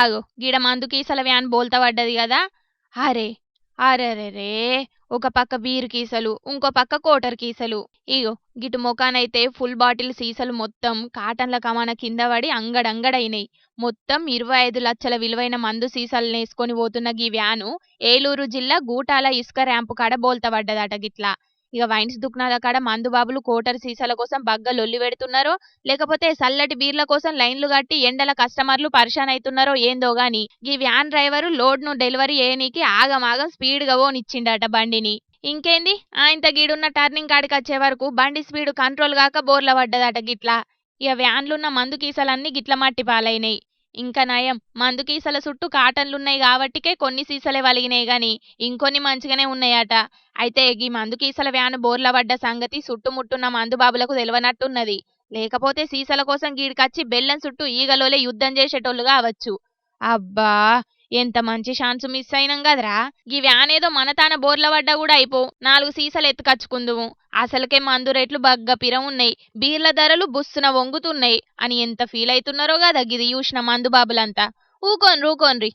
ఆగో గీడ మందు కీసల వ్యాన్ బోల్తా పడ్డది కదా. అరే అరెరెరే, ఒక పక్క బీరు కీసలు ఇంకో పక్క కోటర్ కీసలు. ఇగో గిటు మొకానైతే ఫుల్ బాటిల్ సీసలు మొత్తం కాటన్ల కమాన కింద పడి అంగడంగడైనాయి. మొత్తం 25 లక్షల విలువైన మందు సీసాలనేసుకొని పోతున్న గీ వ్యాను ఏలూరు జిల్లా గూటాల ఇసుక ర్యాంపు కాడ బోల్తా పడ్డదట గిట్లా. ఇక వైన్స్ దుకాణాల కాడ మందు బాబులు కోటర్ సీసాల కోసం బగ్గ లొల్లి పెడుతున్నారో, లేకపోతే సల్లటి బీర్ల కోసం లైన్లు కట్టి ఎండల కస్టమర్లు పరిశాన్ అవుతున్నారో ఏందో గాని ఈ వ్యాన్ డ్రైవరు లోడ్ ను డెలివరీ చేయనీకి ఆగమాగం స్పీడ్ గా ఓనిచ్చిండట బండిని. ఇంకేంది ఆయంత గీడున్న టర్నింగ్ కాడికి వచ్చే వరకు బండి స్పీడ్ కంట్రోల్ గాక బోర్ల పడ్డదట గిట్లా. ఇక వ్యాన్లున్న మందు కీసలన్నీ గిట్ల మట్టి పాలైనాయి. ఇంకా నయం మందు కీసల చుట్టూ కాటన్లున్నాయి కాబట్టికే కొన్ని సీసలే వలిగినాయి గాని ఇంకొన్ని మంచిగానే ఉన్నాయట. అయితే గీ మందు కీసల వ్యాను బోర్ల పడ్డ సంగతి చుట్టుముట్టున్న మందు బాబులకు తెలియనట్టున్నది. లేకపోతే సీసల కోసం గీడికచ్చి బెల్లం చుట్టూ ఈగలోలే యుద్ధం చేసేటోళ్ళు కావచ్చు. అబ్బా, ఎంత మంచి ఛాన్స్ మిస్ అయినాం కదరా. గీ వ్యాన్ ఏదో మన తాన బోర్ల పడ్డా కూడా అయిపో, 4 సీసలు ఎత్తుకచ్చుకుందుము. అసలుకే మందు రేట్లు బగ్గ పిరం ఉన్నాయి, బీర్ల ధరలు బుస్సున వంగుతున్నాయి అని ఎంత ఫీల్ అవుతున్నారో కదా గిది చూసిన మందు బాబులంతా. ఊకోన్రి ఊకోన్రి.